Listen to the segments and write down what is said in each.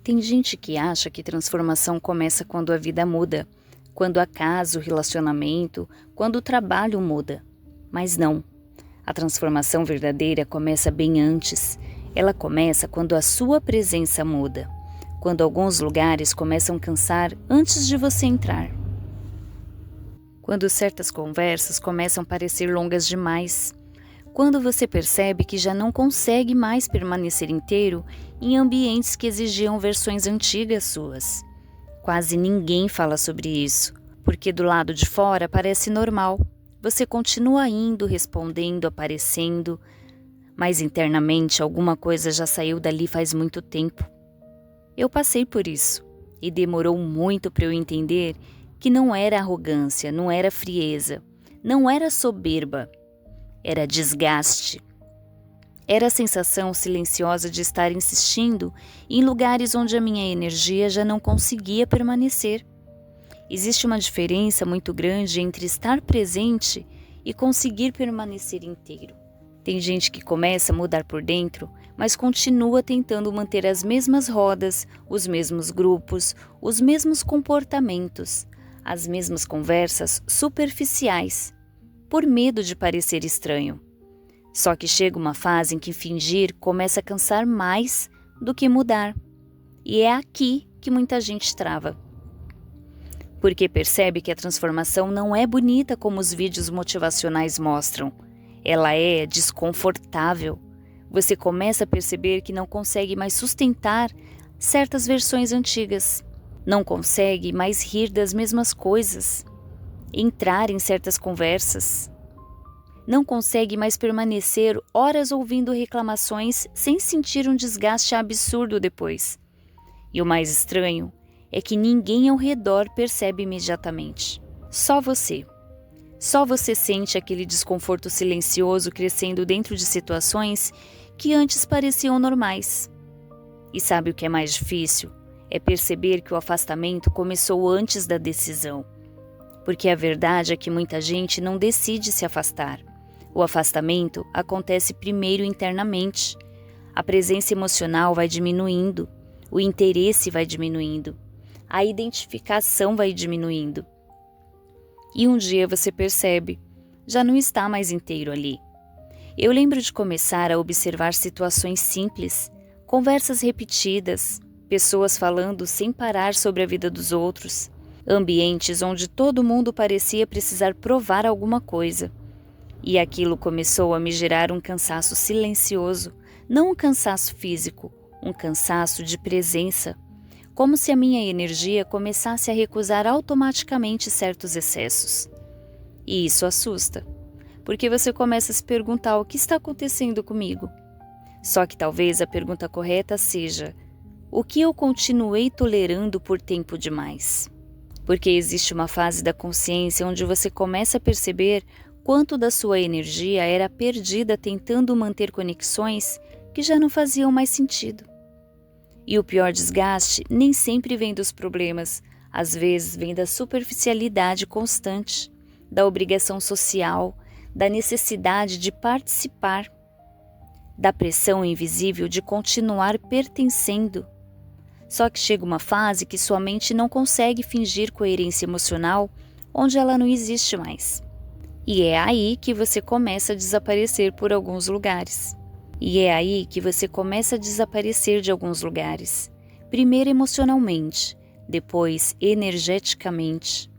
Tem gente que acha que transformação começa quando a vida muda, quando a casa, o relacionamento, quando o trabalho muda. Mas não. A transformação verdadeira começa bem antes. Ela começa quando a sua presença muda, quando alguns lugares começam a cansar antes de você entrar. Quando certas conversas começam a parecer longas demais. Quando você percebe que já não consegue mais permanecer inteiro em ambientes que exigiam versões antigas suas. Quase ninguém fala sobre isso, porque do lado de fora parece normal. Você continua indo, respondendo, aparecendo, mas internamente alguma coisa já saiu dali faz muito tempo. Eu passei por isso, e demorou muito para eu entender que não era arrogância, não era frieza, não era soberba. Era desgaste. Era a sensação silenciosa de estar insistindo em lugares onde a minha energia já não conseguia permanecer. Existe uma diferença muito grande entre estar presente e conseguir permanecer inteiro. Tem gente que começa a mudar por dentro, mas continua tentando manter as mesmas rodas, os mesmos grupos, os mesmos comportamentos, as mesmas conversas superficiais, por medo de parecer estranho. Só que chega uma fase em que fingir começa a cansar mais do que mudar. E é aqui que muita gente trava. Porque percebe que a transformação não é bonita como os vídeos motivacionais mostram. Ela é desconfortável. Você começa a perceber que não consegue mais sustentar certas versões antigas. Não consegue mais rir das mesmas coisas. Entrar em certas conversas. Não consegue mais permanecer horas ouvindo reclamações sem sentir um desgaste absurdo depois. E o mais estranho é que ninguém ao redor percebe imediatamente. Só você. Só você sente aquele desconforto silencioso crescendo dentro de situações que antes pareciam normais. E sabe o que é mais difícil? É perceber que o afastamento começou antes da decisão. Porque a verdade é que muita gente não decide se afastar. O afastamento acontece primeiro internamente. A presença emocional vai diminuindo, o interesse vai diminuindo, a identificação vai diminuindo. E um dia você percebe, já não está mais inteiro ali. Eu lembro de começar a observar situações simples, conversas repetidas, pessoas falando sem parar sobre a vida dos outros, ambientes onde todo mundo parecia precisar provar alguma coisa. E aquilo começou a me gerar um cansaço silencioso, não um cansaço físico, um cansaço de presença, como se a minha energia começasse a recusar automaticamente certos excessos. E isso assusta, porque você começa a se perguntar o que está acontecendo comigo. Só que talvez a pergunta correta seja: o que eu continuei tolerando por tempo demais? Porque existe uma fase da consciência onde você começa a perceber quanto da sua energia era perdida tentando manter conexões que já não faziam mais sentido. E o pior desgaste nem sempre vem dos problemas, às vezes vem da superficialidade constante, da obrigação social, da necessidade de participar, da pressão invisível de continuar pertencendo. Só que chega uma fase que sua mente não consegue fingir coerência emocional onde ela não existe mais. E é aí que você começa a desaparecer por alguns lugares. E é aí que você começa a desaparecer de alguns lugares. Primeiro emocionalmente, depois energeticamente,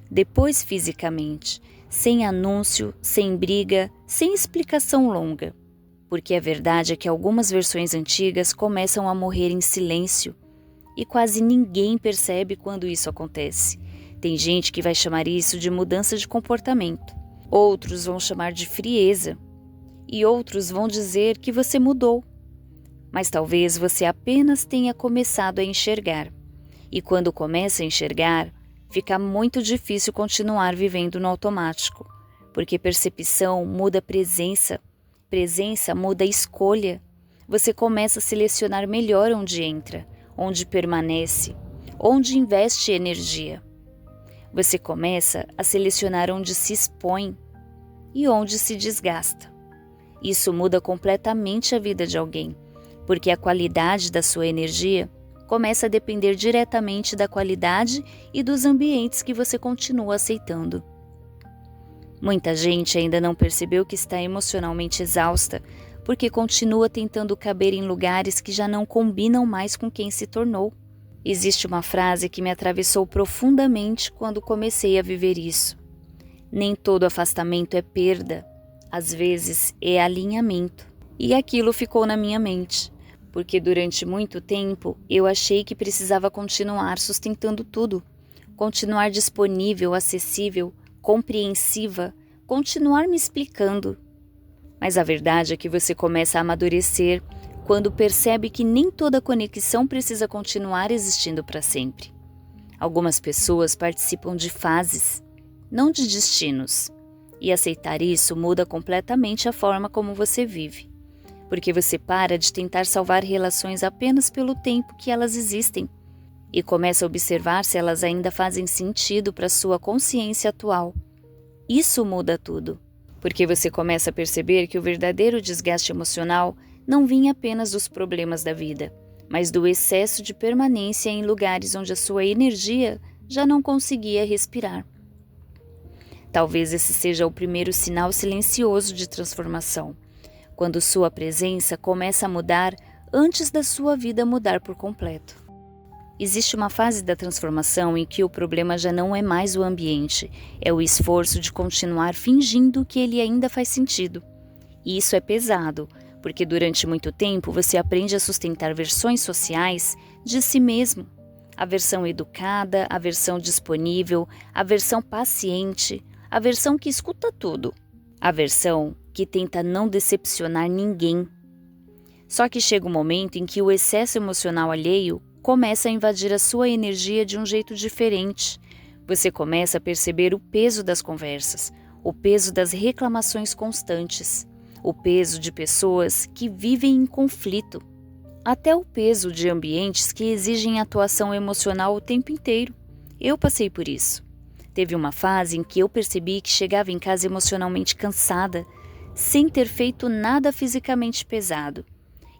depois fisicamente, sem anúncio, sem briga, sem explicação longa. Porque a verdade é que algumas versões antigas começam a morrer em silêncio. E quase ninguém percebe quando isso acontece. Tem gente que vai chamar isso de mudança de comportamento. Outros vão chamar de frieza. E outros vão dizer que você mudou. Mas talvez você apenas tenha começado a enxergar. E quando começa a enxergar, fica muito difícil continuar vivendo no automático. Porque percepção muda presença. Presença muda escolha. Você começa a selecionar melhor onde entra, onde permanece, onde investe energia. Você começa a selecionar onde se expõe e onde se desgasta. Isso muda completamente a vida de alguém, porque a qualidade da sua energia começa a depender diretamente da qualidade e dos ambientes que você continua aceitando. Muita gente ainda não percebeu que está emocionalmente exausta porque continua tentando caber em lugares que já não combinam mais com quem se tornou. Existe uma frase que me atravessou profundamente quando comecei a viver isso. Nem todo afastamento é perda, às vezes é alinhamento. E aquilo ficou na minha mente, porque durante muito tempo eu achei que precisava continuar sustentando tudo, continuar disponível, acessível, compreensiva, continuar me explicando. Mas a verdade é que você começa a amadurecer quando percebe que nem toda conexão precisa continuar existindo para sempre. Algumas pessoas participam de fases, não de destinos, e aceitar isso muda completamente a forma como você vive, porque você para de tentar salvar relações apenas pelo tempo que elas existem e começa a observar se elas ainda fazem sentido para sua consciência atual. Isso muda tudo, porque você começa a perceber que o verdadeiro desgaste emocional não vinha apenas dos problemas da vida, mas do excesso de permanência em lugares onde a sua energia já não conseguia respirar. Talvez esse seja o primeiro sinal silencioso de transformação, quando sua presença começa a mudar antes da sua vida mudar por completo. Existe uma fase da transformação em que o problema já não é mais o ambiente, é o esforço de continuar fingindo que ele ainda faz sentido. E isso é pesado, porque durante muito tempo você aprende a sustentar versões sociais de si mesmo. A versão educada, a versão disponível, a versão paciente, a versão que escuta tudo, a versão que tenta não decepcionar ninguém. Só que chega um momento em que o excesso emocional alheio começa a invadir a sua energia de um jeito diferente. Você começa a perceber o peso das conversas, o peso das reclamações constantes, o peso de pessoas que vivem em conflito, até o peso de ambientes que exigem atuação emocional o tempo inteiro. Eu passei por isso. Teve uma fase em que eu percebi que chegava em casa emocionalmente cansada, sem ter feito nada fisicamente pesado.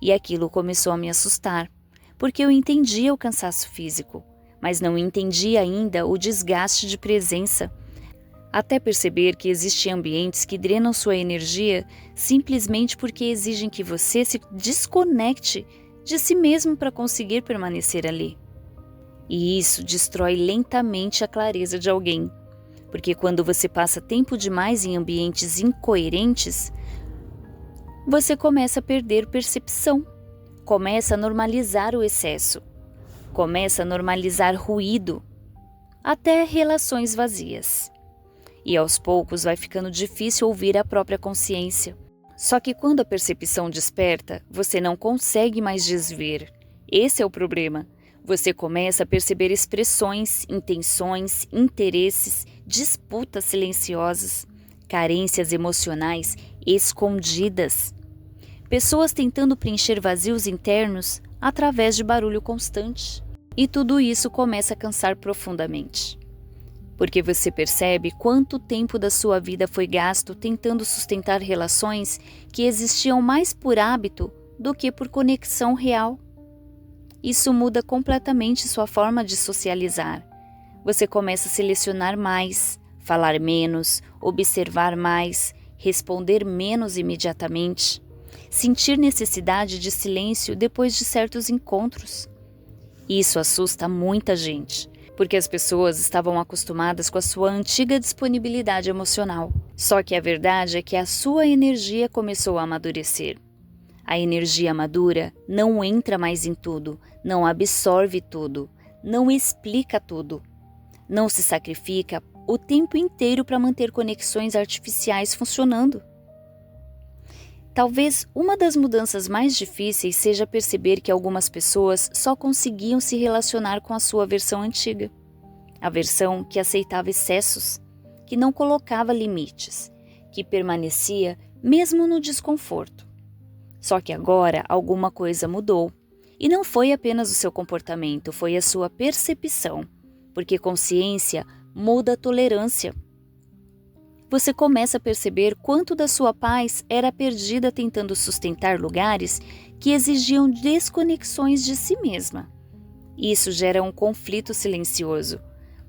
E aquilo começou a me assustar, porque eu entendia o cansaço físico, mas não entendia ainda o desgaste de presença, até perceber que existem ambientes que drenam sua energia simplesmente porque exigem que você se desconecte de si mesmo para conseguir permanecer ali. E isso destrói lentamente a clareza de alguém, porque quando você passa tempo demais em ambientes incoerentes, você começa a perder percepção, começa a normalizar o excesso, começa a normalizar ruído, até relações vazias. E aos poucos vai ficando difícil ouvir a própria consciência. Só que quando a percepção desperta, você não consegue mais desver. Esse é o problema. Você começa a perceber expressões, intenções, interesses, disputas silenciosas, carências emocionais escondidas. Pessoas tentando preencher vazios internos através de barulho constante. E tudo isso começa a cansar profundamente. Porque você percebe quanto tempo da sua vida foi gasto tentando sustentar relações que existiam mais por hábito do que por conexão real. Isso muda completamente sua forma de socializar. Você começa a selecionar mais, falar menos, observar mais, responder menos imediatamente, sentir necessidade de silêncio depois de certos encontros. Isso assusta muita gente, porque as pessoas estavam acostumadas com a sua antiga disponibilidade emocional. Só que a verdade é que a sua energia começou a amadurecer. A energia madura não entra mais em tudo, não absorve tudo, não explica tudo, não se sacrifica o tempo inteiro para manter conexões artificiais funcionando. Talvez uma das mudanças mais difíceis seja perceber que algumas pessoas só conseguiam se relacionar com a sua versão antiga. A versão que aceitava excessos, que não colocava limites, que permanecia mesmo no desconforto. Só que agora alguma coisa mudou. E não foi apenas o seu comportamento, foi a sua percepção, porque consciência muda a tolerância. Você começa a perceber quanto da sua paz era perdida tentando sustentar lugares que exigiam desconexões de si mesma. Isso gera um conflito silencioso,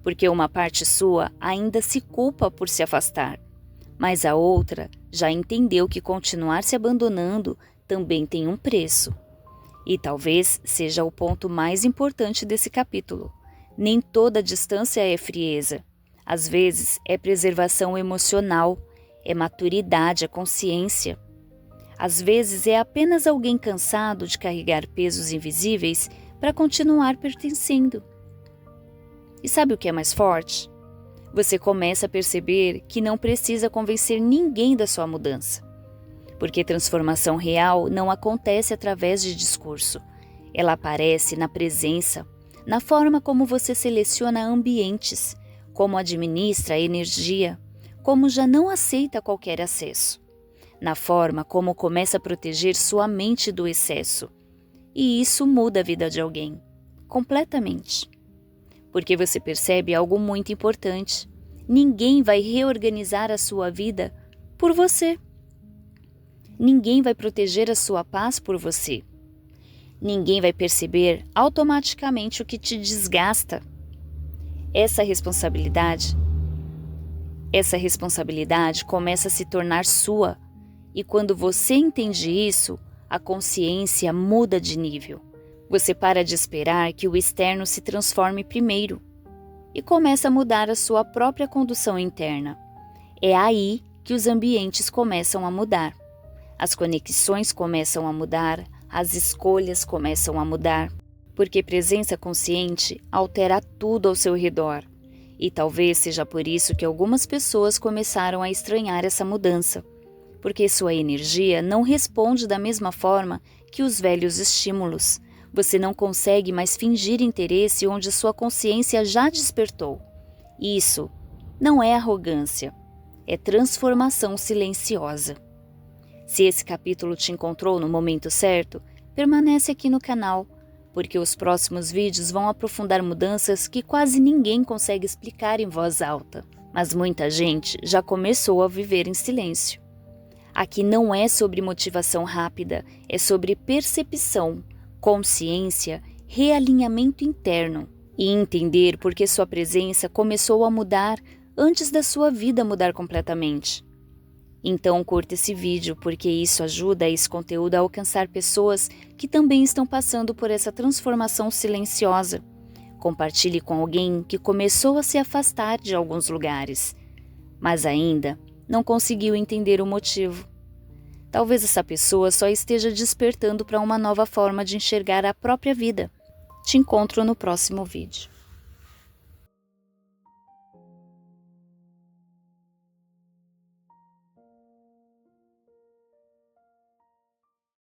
porque uma parte sua ainda se culpa por se afastar, mas a outra já entendeu que continuar se abandonando também tem um preço. E talvez seja o ponto mais importante desse capítulo. Nem toda distância é frieza. Às vezes é preservação emocional, é maturidade, é consciência. Às vezes é apenas alguém cansado de carregar pesos invisíveis para continuar pertencendo. E sabe o que é mais forte? Você começa a perceber que não precisa convencer ninguém da sua mudança. Porque transformação real não acontece através de discurso. Ela aparece na presença, na forma como você seleciona ambientes, como administra a energia, como já não aceita qualquer acesso, na forma como começa a proteger sua mente do excesso. E isso muda a vida de alguém, completamente. Porque você percebe algo muito importante. Ninguém vai reorganizar a sua vida por você. Ninguém vai proteger a sua paz por você. Ninguém vai perceber automaticamente o que te desgasta. Essa responsabilidade começa a se tornar sua. E quando você entende isso, a consciência muda de nível. Você para de esperar que o externo se transforme primeiro e começa a mudar a sua própria condução interna. É aí que os ambientes começam a mudar. As conexões começam a mudar, as escolhas começam a mudar, porque presença consciente altera tudo ao seu redor. E talvez seja por isso que algumas pessoas começaram a estranhar essa mudança, porque sua energia não responde da mesma forma que os velhos estímulos. Você não consegue mais fingir interesse onde sua consciência já despertou. Isso não é arrogância, é transformação silenciosa. Se esse capítulo te encontrou no momento certo, permanece aqui no canal, porque os próximos vídeos vão aprofundar mudanças que quase ninguém consegue explicar em voz alta. Mas muita gente já começou a viver em silêncio. Aqui não é sobre motivação rápida, é sobre percepção, consciência, realinhamento interno e entender por que sua presença começou a mudar antes da sua vida mudar completamente. Então curta esse vídeo, porque isso ajuda esse conteúdo a alcançar pessoas que também estão passando por essa transformação silenciosa. Compartilhe com alguém que começou a se afastar de alguns lugares, mas ainda não conseguiu entender o motivo. Talvez essa pessoa só esteja despertando para uma nova forma de enxergar a própria vida. Te encontro no próximo vídeo.